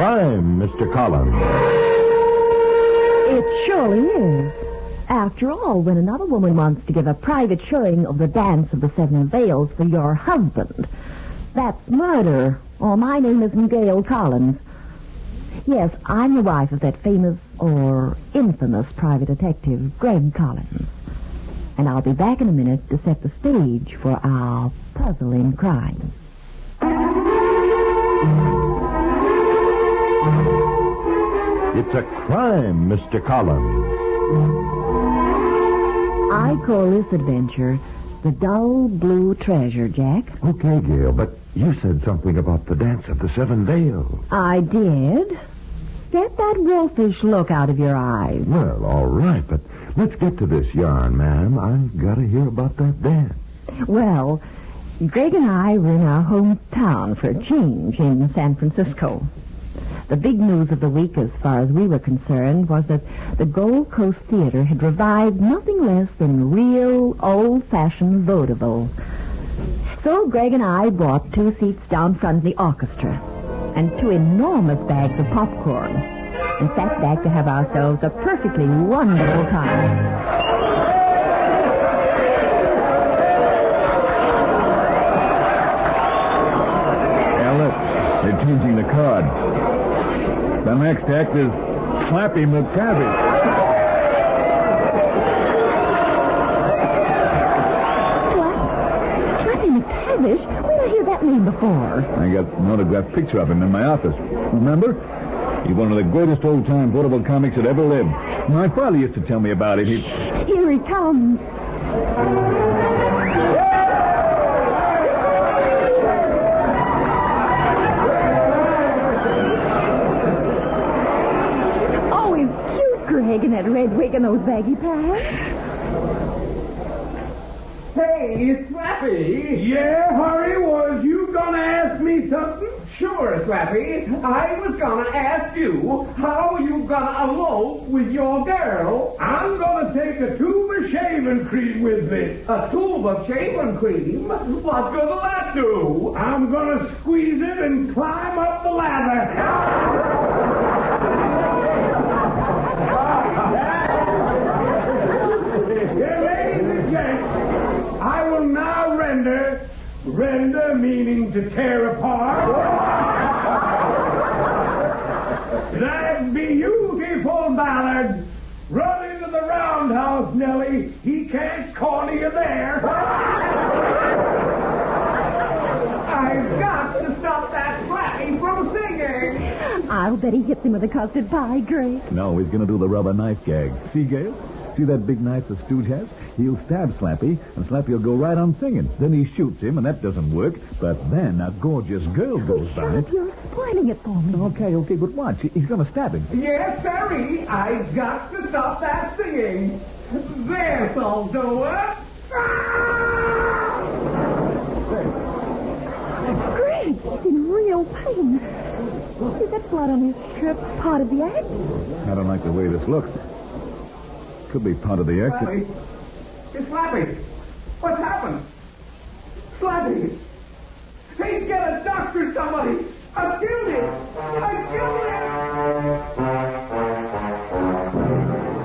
crime, Mr. Collins. It surely is. After all, when another woman wants to give a private showing of the Dance of the Seven Veils for your husband, that's murder. Oh, my name isn't Gail Collins. Yes, I'm the wife of that famous or infamous private detective, Greg Collins. And I'll be back in a minute to set the stage for our puzzling crime. It's a crime, Mr. Collins. I call this adventure the Dull Blue Treasure, Jack. Okay, Gail, but you said something about the Dance of the Seven Veils. I did. Get that wolfish look out of your eyes. Well, all right, but let's get to this yarn, ma'am. I've got to hear about that dance. Well, Greg and I were in our hometown for a change in San Francisco. The big news of the week, as far as we were concerned, was that the Gold Coast Theater had revived nothing less than real, old-fashioned vaudeville. So Greg and I bought 2 seats down front of the orchestra and 2 enormous bags of popcorn and sat back to have ourselves a perfectly wonderful time. They're changing the card. The next act is Slappy McTavish. What? Slappy McTavish? Where did I hear that name before? I got an autographed picture of him in my office. Remember? He's one of the greatest old-time vaudeville comics that ever lived. My father used to tell me about it. Here he comes. Greg in that red wig and those baggy pants. Hey, Slappy. Yeah, Hurry, was you gonna ask me something? Sure, Slappy. I was gonna ask you, how you gonna elope with your girl? I'm gonna take a tube of shaving cream with me. A tube of shaving cream? What good'll that do? I'm gonna squeeze it and climb up the ladder. Ladies and gents, I will now render meaning to tear apart, that beautiful Ballard. Run into the roundhouse, Nellie. He can't corner you there. I've got to stop that Slappy from singing. I'll bet he hits him with a custard pie, Greg. No, he's going to do the rubber knife gag. See, Gail? See that big knife the stooge has? He'll stab Slappy, and Slappy will go right on singing. Then he shoots him, and that doesn't work. But then a gorgeous girl goes by. You're spoiling it for me. Okay, but watch. He's going to stab him. Yes, sirree. I've got to stop that singing. This'll do it. Greg, he's in real pain. Is that blood on his shirt part of the act? I don't like the way this looks. Could be part of the act. Slappy. It's Slappy. What's happened? Slappy. Please get a doctor, somebody. I killed him.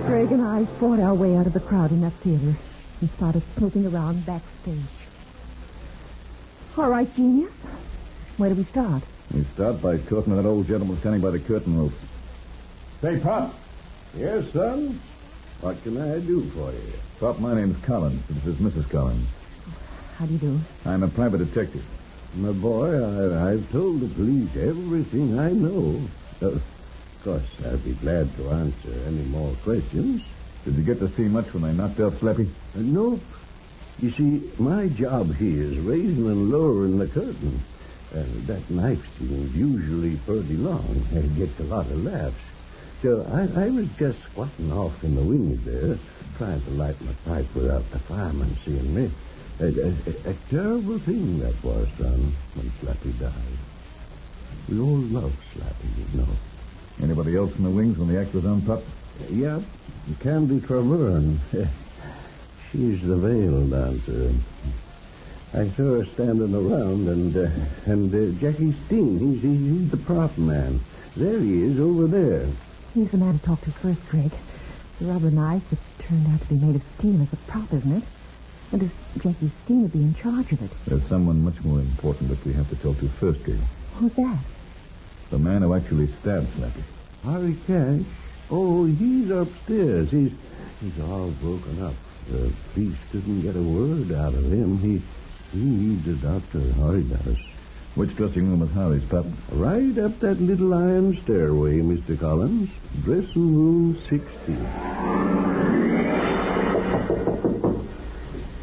Greg and I fought our way out of the crowd in that theater and started snooping around backstage. All right, genius. Where do we start? We start by talking to that old gentleman standing by the curtain roof. Say, Pop. Yes, son? What can I do for you? Pop, my name's Collins. This is Mrs. Collins. How do you do? I'm a private detective. My boy, I've told the police everything I know. Of course, I'll be glad to answer any more questions. Did you get to see much when they knocked out Slappy? Nope. You see, my job here is raising and lowering the curtain. That knife scene's usually pretty long. It gets a lot of laughs. So I was just squatting off in the wings there, trying to light my pipe without the fireman seeing me. A terrible thing that was, son, when Slappy died. We all love Slappy, you know. Anybody else in the wings when the act was on, Pop? Yep, Candy Treverne. She's the veil dancer. I saw her standing around, and Jackie Steen, he's the prop man. There he is, over there. He's the man to talk to first, Greg. The rubber knife that turned out to be made of steel is a prop, isn't it? And is Jackie Steen would be in charge of it? There's someone much more important that we have to talk to first, Gail. Who's that? The man who actually stabbed Slappy. Harry Cash? Oh, he's upstairs. He's all broken up. The police didn't get a word out of him. He needs a doctor. Harry does. Which dressing room is Harry's, Pop? Right up that little iron stairway, Mr. Collins. Dressing room 60.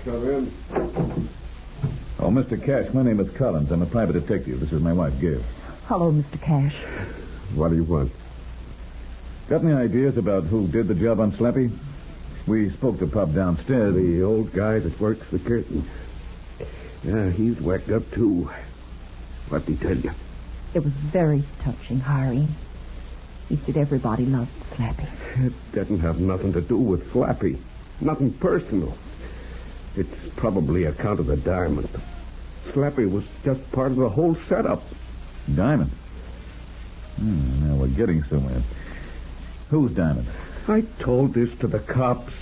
Come in. Oh, Mr. Cash, my name is Collins. I'm a private detective. This is my wife, Gail. Hello, Mr. Cash. What do you want? Got any ideas about who did the job on Slappy? We spoke to Pop downstairs. The old guy that works the curtain. Yeah, he's whacked up, too. What'd he tell you? It was very touching, Harry. He said everybody loved Slappy. It didn't have nothing to do with Slappy. Nothing personal. It's probably account of the diamond. Slappy was just part of the whole setup. Diamond? Now we're getting somewhere. Who's Diamond? I told this to the cops.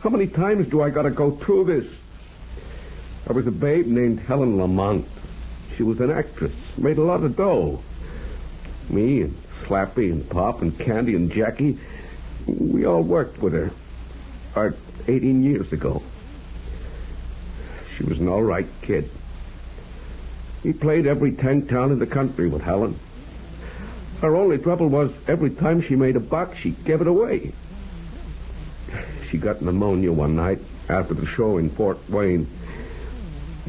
How many times do I got to go through this? There was a babe named Helen Lamont. She was an actress, made a lot of dough. Me and Slappy and Pop and Candy and Jackie, we all worked with her. 18 years ago. She was an all right kid. He played every tank town in the country with Helen. Her only trouble was every time she made a buck, she gave it away. She got pneumonia one night after the show in Fort Wayne.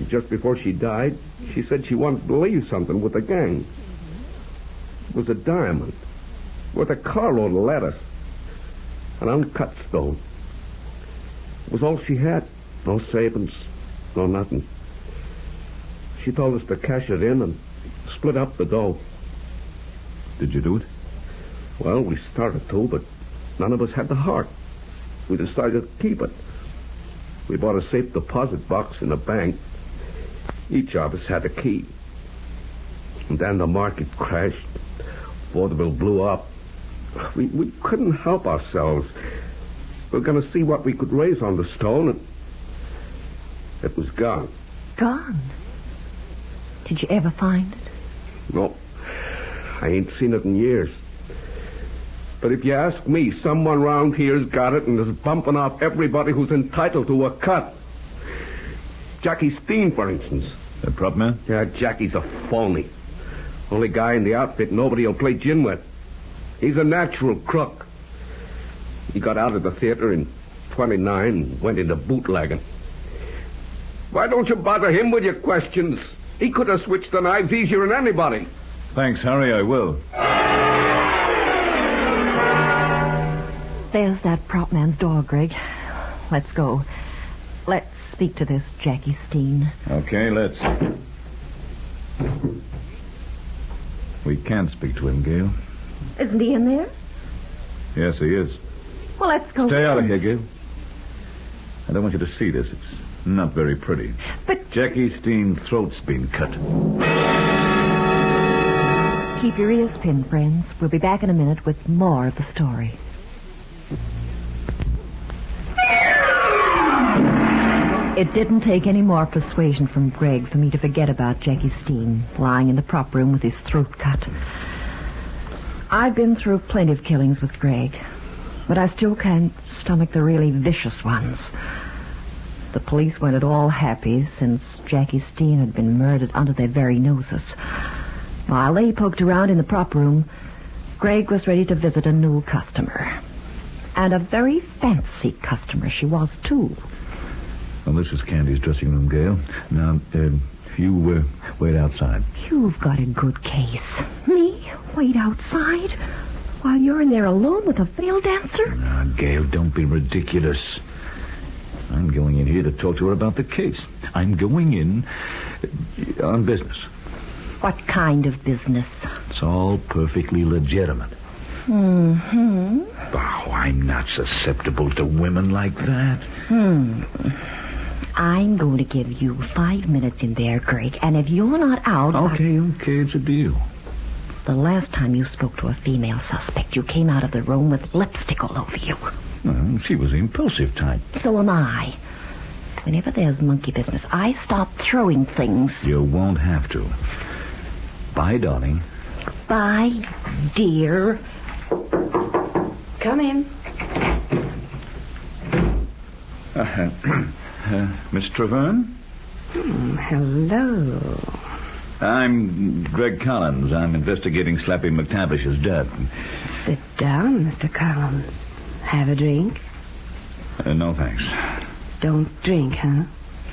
Just before she died, she said she wanted to leave something with the gang. It was a diamond with a carload of lettuce, an uncut stone. It was all she had. No savings, no nothing. She told us to cash it in and split up the dough. Did you do it? Well, we started to, but none of us had the heart. We decided to keep it. We bought a safe deposit box in a bank. Each of us had a key. And then the market crashed. Vaudeville blew up. We couldn't help ourselves. We were going to see what we could raise on the stone, and it was gone. Gone? Did you ever find it? No, I ain't seen it in years. But if you ask me, someone round here's got it and is bumping off everybody who's entitled to a cut. Jackie Steen, for instance. The prop man? Yeah, Jackie's a phony. Only guy in the outfit nobody will play gin with. He's a natural crook. He got out of the theater in 29 and went into bootlegging. Why don't you bother him with your questions? He could have switched the knives easier than anybody. Thanks, Harry, I will. There's that prop man's door, Greg. Let's go. Let's speak to this Jackie Steen. Okay, let's. We can't speak to him, Gail. Isn't he in there? Yes, he is. Well, let's go. Stay out of here, Gail. I don't want you to see this. It's not very pretty. But Jackie Steen's throat's been cut. keep your ears pinned, friends. We'll be back in a minute with more of the story. It didn't take any more persuasion from Greg for me to forget about Jackie Steen, lying in the prop room with his throat cut. I've been through plenty of killings with Greg, but I still can't stomach the really vicious ones. The police weren't at all happy since Jackie Steen had been murdered under their very noses. While they poked around in the prop room, Greg was ready to visit a new customer. And a very fancy customer she was, too. Well, this is Candy's dressing room, Gail. Now, you wait outside. You've got a good case. Me? Wait outside? While you're in there alone with a veil dancer? Now, Gail, don't be ridiculous. I'm going in here to talk to her about the case. I'm going in on business. What kind of business? It's all perfectly legitimate. Mm-hmm. Oh, I'm not susceptible to women like that. I'm going to give you 5 minutes in there, Greg, and if you're not out... Okay, it's a deal. The last time you spoke to a female suspect, you came out of the room with lipstick all over you. Well, she was the impulsive type. So am I. Whenever there's monkey business, I stop throwing things. You won't have to. Bye, darling. Bye, dear. Come in. Miss Treverne? Hello. I'm Greg Collins. I'm investigating Slappy McTavish's death. Sit down, Mr. Collins. Have a drink? No, thanks. Don't drink, huh?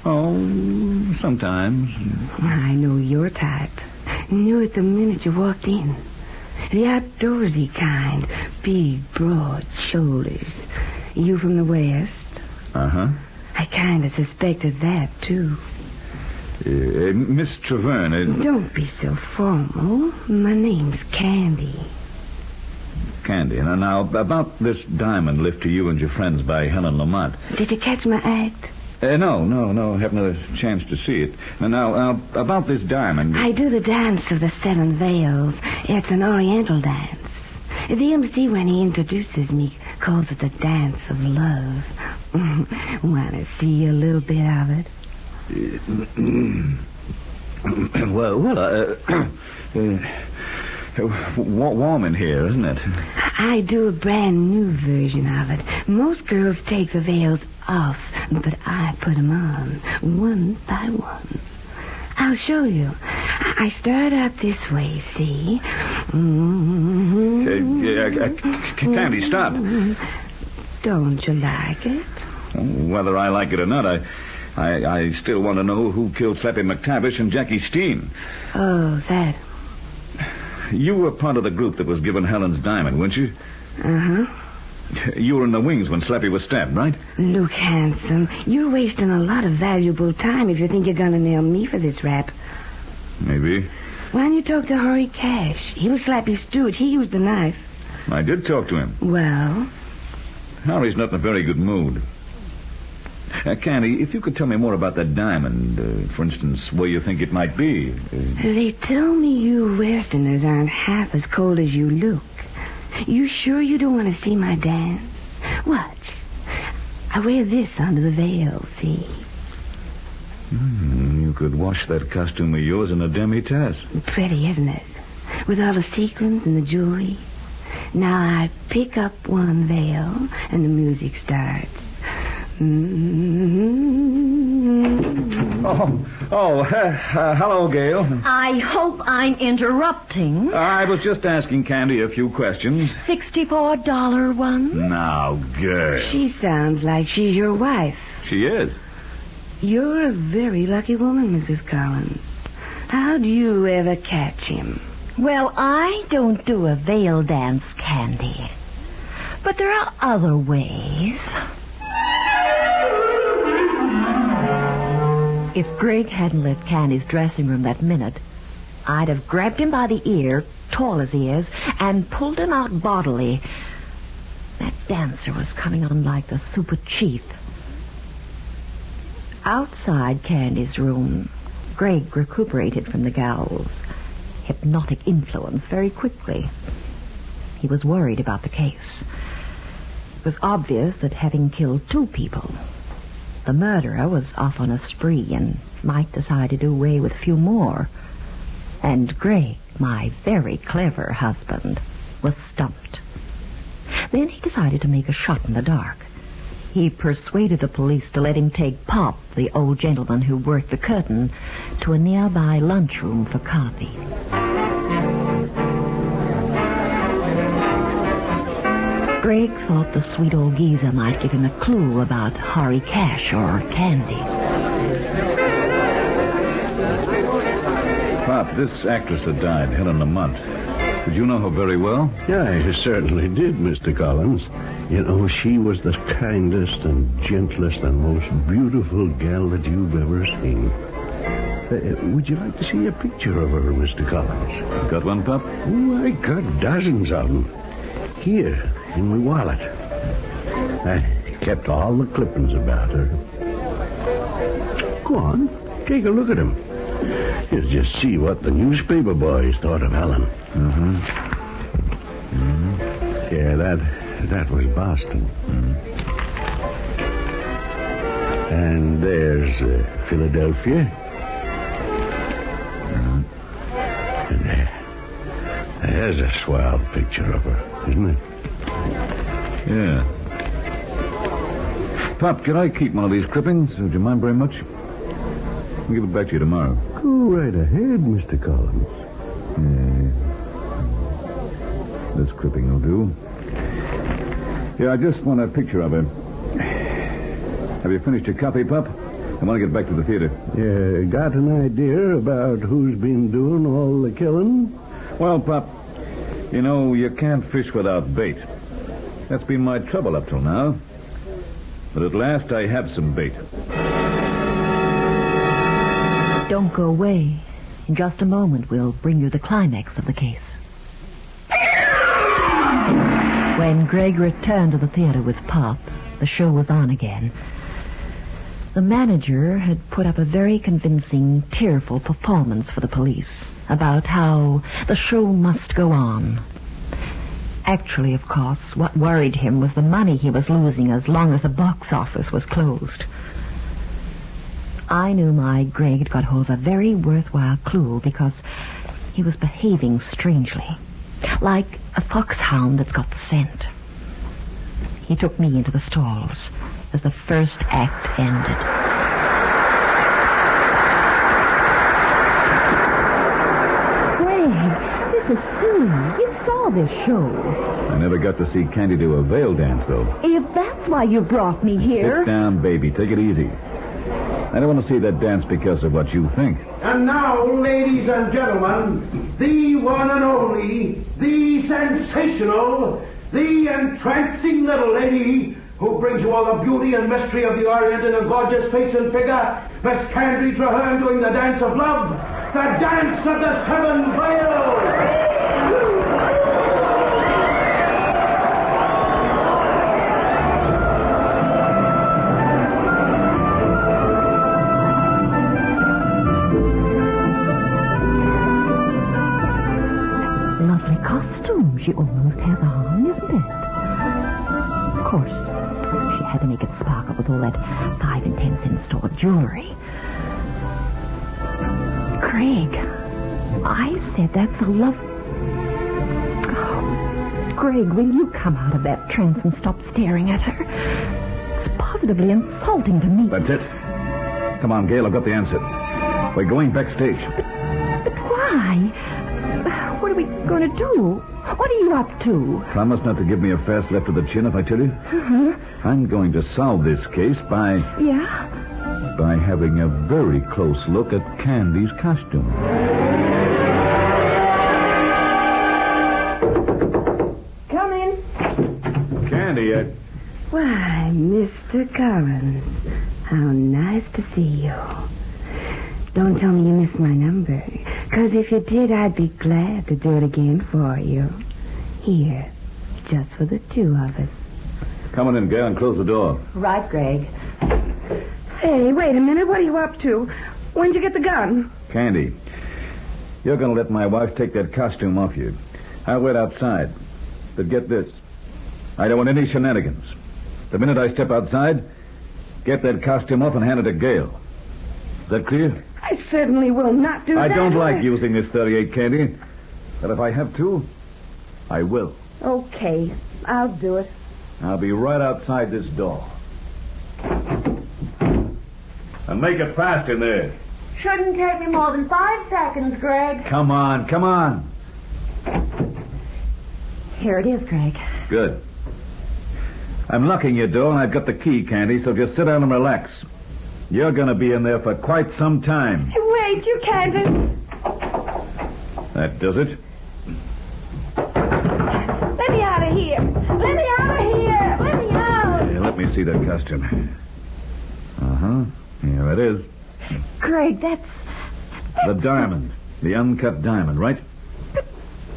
Oh, sometimes. I know your type. Knew it the minute you walked in. The outdoorsy kind. Big, broad shoulders. You from the West? Uh-huh. I kind of suspected that, too. Miss Treverne... Don't be so formal. My name's Candy. Candy. Now, about this diamond left to you and your friends by Helen Lamont. Did you catch my act? No. Haven't had a chance to see it. Now, about this diamond... I do the dance of the 7 veils. It's an oriental dance. The MC, when he introduces me, calls it the dance of love. Want to see a little bit of it? Warm in here, isn't it? I do a brand new version of it. Most girls take the veils off, but I put them on, one by one. I'll show you. I start out this way, see? Candy, stop. Don't you like it? Whether I like it or not, I still want to know who killed Slappy McTavish and Jackie Steen. Oh, that. You were part of the group that was given Helen's diamond, weren't you? Uh-huh. You were in the wings when Slappy was stabbed, right? Look, handsome, you're wasting a lot of valuable time if you think you're going to nail me for this rap. Maybe. Why don't you talk to Harry Cash? He was Slappy's steward. He used the knife. I did talk to him. Well? Harry's not in a very good mood. Candy, if you could tell me more about that diamond, for instance, where you think it might be. They tell me you Westerners aren't half as cold as you look. You sure you don't want to see my dance? Watch. I wear this under the veil, see? You could wash that costume of yours in a demi-tasse. Pretty, isn't it? With all the sequins and the jewelry. Now I pick up one veil, and the music starts. Hello, Gail. I hope I'm interrupting. I was just asking Candy a few questions. $64 one? Now, Gail. She sounds like she's your wife. She is. You're a very lucky woman, Mrs. Collins. How'd you ever catch him? Well, I don't do a veil dance, Candy. But there are other ways. If Greg hadn't left Candy's dressing room that minute, I'd have grabbed him by the ear, tall as he is, and pulled him out bodily. That dancer was coming on like the super chief. Outside Candy's room, Greg recuperated from the gal's hypnotic influence very quickly. He was worried about the case. It was obvious that having killed 2 people, the murderer was off on a spree and might decide to do away with a few more. And Greg, my very clever husband, was stumped. Then he decided to make a shot in the dark. He persuaded the police to let him take Pop, the old gentleman who worked the curtain, to a nearby lunchroom for coffee. Greg thought the sweet old geezer might give him a clue about Harry Cash or Candy. Pop, this actress that died, Helen Lamont, did you know her very well? Yeah, I certainly did, Mr. Collins. You know, she was the kindest and gentlest and most beautiful gal that you've ever seen. Would you like to see a picture of her, Mr. Collins? Got one, Pop? Oh, I got dozens of them. Here, in my wallet. I kept all the clippings about her. Go on. Take a look at him. You'll just see what the newspaper boys thought of Helen. Mm-hmm. Yeah, that was Boston. And there's Philadelphia. And there's a swell picture of her, isn't it? Yeah. Pop, could I keep one of these clippings? Would you mind very much? I'll give it back to you tomorrow. Go right ahead, Mr. Collins. Yeah. This clipping will do. Yeah, I just want a picture of her. Have you finished your copy, Pop? I want to get back to the theater. You got an idea about who's been doing all the killing? Well, Pop, you know, you can't fish without bait. That's been my trouble up till now. But at last I have some bait. Don't go away. In just a moment, we'll bring you the climax of the case. When Greg returned to the theater with Pop, the show was on again. The manager had put up a very convincing, tearful performance for the police about how the show must go on. Actually, of course, what worried him was the money he was losing as long as the box office was closed. I knew my Greg had got hold of a very worthwhile clue because he was behaving strangely, like a foxhound that's got the scent. He took me into the stalls as the first act ended. Greg, this is silly. You saw this show. I never got to see Candy do a veil dance, though. If that's why you brought me here... Sit down, baby. Take it easy. I don't want to see that dance because of what you think. And now, ladies and gentlemen, the one and only, the sensational, the entrancing little lady who brings you all the beauty and mystery of the Orient in a gorgeous face and figure, Miss Candy Traherne doing the dance of love, the dance of the seven veils. She almost has on, isn't it? Of course, she had to make it sparkle with all that 5 and 10 cent store jewelry. Craig, I said that's a love... Oh, Greg, will you come out of that trance and stop staring at her? It's positively insulting to me. That's it. Come on, Gail, I've got the answer. We're going backstage. But why? What are we going to do? What are you up to? Promise not to give me a fast left of the chin if I tell you. Uh-huh. I'm going to solve this case by... Yeah? By having a very close look at Candy's costume. Come in. Candy, Why, Mr. Collins, how nice to see you. Don't tell me you missed my number, because if you did, I'd be glad to do it again for you. Here, just for the two of us. Come on in, Gail, and close the door. Right, Greg. Hey, wait a minute. What are you up to? When'd you get the gun? Candy, you're going to let my wife take that costume off you. I'll wait outside. But get this. I don't want any shenanigans. The minute I step outside, get that costume off and hand it to Gail. Is that clear? I certainly will not do that. I don't like using this 38, Candy. But if I have to, I will. Okay, I'll do it. I'll be right outside this door. And make it fast in there. Shouldn't take me more than 5 seconds, Greg. Come on, come on. Here it is, Greg. Good. I'm locking your door, and I've got the key, Candy, so just sit down and relax. You're going to be in there for quite some time. Wait, you can't. That does it. Let me out of here. Let me out of here. Let me out. Yeah, let me see that costume. Uh-huh. Here it is. Greg, that's... The diamond. The uncut diamond, right?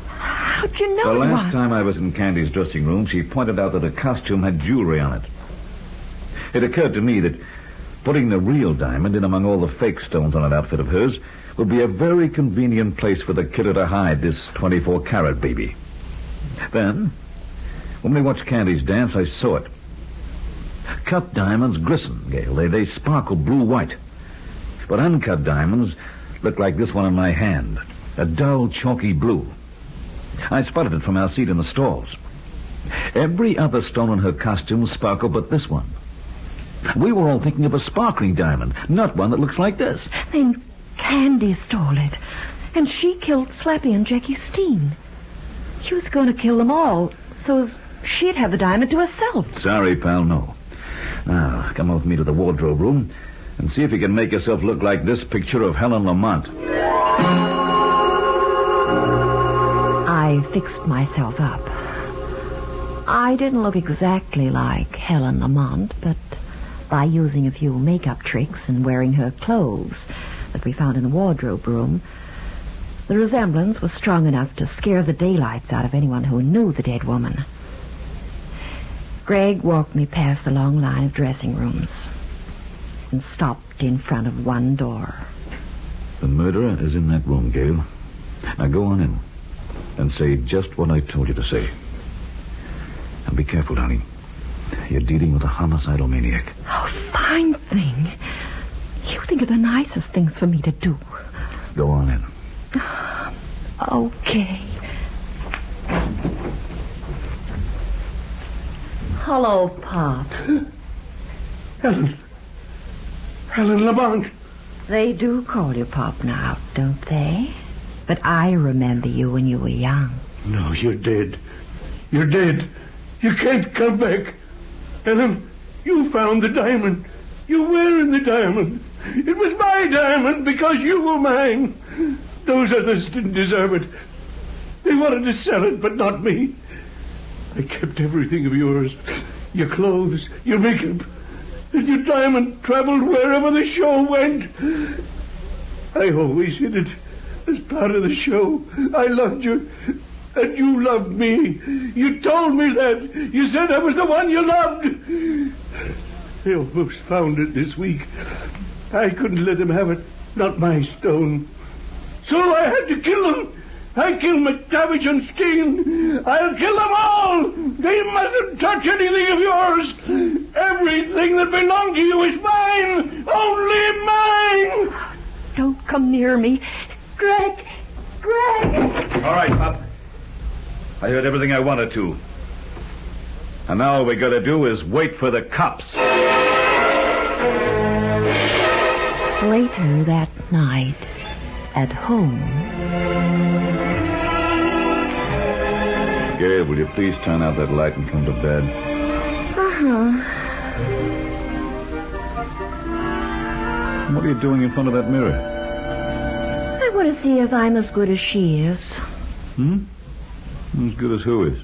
How'd you know The it last was? time I was in Candy's dressing room, she pointed out that the costume had jewelry on it. It occurred to me that Putting the real diamond in among all the fake stones on that outfit of hers would be a very convenient place for the killer to hide this 24-carat baby. Then, when we watched Candy's dance, I saw it. Cut diamonds glisten, Gail. They sparkle blue-white. But uncut diamonds look like this one in my hand, a dull, chalky blue. I spotted it from our seat in the stalls. Every other stone in her costume sparkled but this one. We were all thinking of a sparkling diamond, not one that looks like this. Then Candy stole it, and she killed Slappy and Jackie Steen. She was going to kill them all, so she'd have the diamond to herself. Sorry, pal, no. Now, come with me to the wardrobe room and see if you can make yourself look like this picture of Helen Lamont. I fixed myself up. I didn't look exactly like Helen Lamont, but by using a few makeup tricks and wearing her clothes that we found in the wardrobe room, the resemblance was strong enough to scare the daylights out of anyone who knew the dead woman. Greg walked me past the long line of dressing rooms and stopped in front of one door. The murderer is in that room, Gail. Now go on in and say just what I told you to say. And be careful, darling. You're dealing with a homicidal maniac. Oh, fine thing. You think of the nicest things for me to do. Go on in. Okay. Hello, Pop. Helen Lamont. They do call you Pop now, don't they? But I remember you when you were young. No, you're dead. You're dead. You can't come back. Helen, you found the diamond. You were in the diamond. It was my diamond because you were mine. Those others didn't deserve it. They wanted to sell it, but not me. I kept everything of yours. Your clothes, your makeup. And your diamond traveled wherever the show went. I always hid it as part of the show. I loved you. And you loved me. You told me that. You said I was the one you loved. They almost found it this week. I couldn't let them have it. Not my stone. So I had to kill them. I killed McTavish and Steen. I'll kill them all. They mustn't touch anything of yours. Everything that belonged to you is mine. Only mine. Don't come near me. Greg! All right, Pop. I heard everything I wanted to. And now all we gotta do is wait for the cops. Later that night, at home. Gail, will you please turn out that light and come to bed? Uh-huh. What are you doing in front of that mirror? I want to see if I'm as good as she is. As good as who is?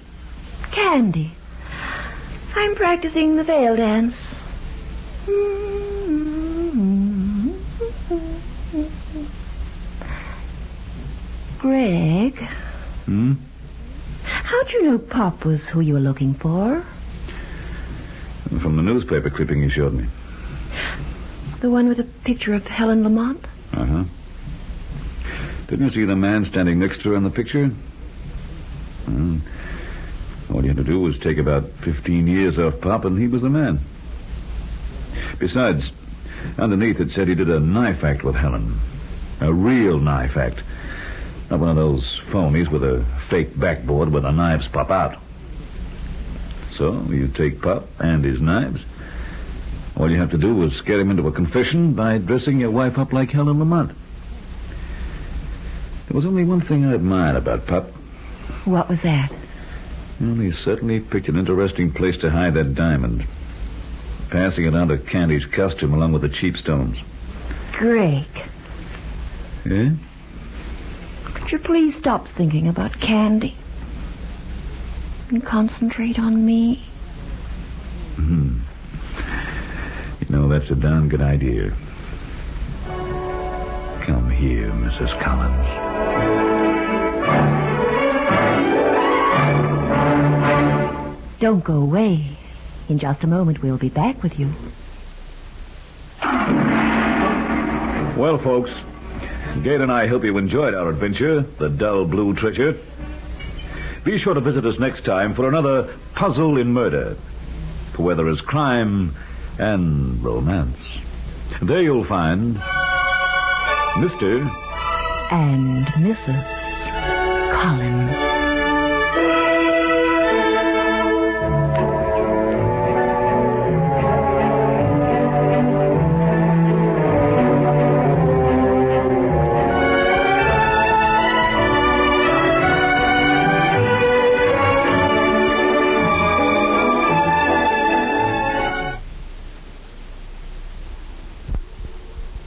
Candy. I'm practicing the veil dance. Greg. How'd you know Pop was who you were looking for? From the newspaper clipping you showed me. The one with a picture of Helen Lamont? Uh-huh. Didn't you see the man standing next to her in the picture? All you had to do was take about 15 years off Pop, and he was the man. Besides, underneath it said he did a knife act with Helen. A real knife act. Not one of those phonies with a fake backboard where the knives pop out. So, you take Pop and his knives. All you have to do is get him into a confession by dressing your wife up like Helen Lamont. There was only one thing I admired about Pop. What was that? Well, he certainly picked an interesting place to hide that diamond. Passing it on to Candy's costume along with the cheap stones. Greg. Yeah? Could you please stop thinking about Candy? And concentrate on me? You know, that's a darn good idea. Come here, Mrs. Collins. Don't go away. In just a moment, we'll be back with you. Well, folks, Gail and I hope you enjoyed our adventure, The Dull Blue Treasure. Be sure to visit us next time for another puzzle in murder, for where there is crime and romance. There you'll find Mr. And Mrs.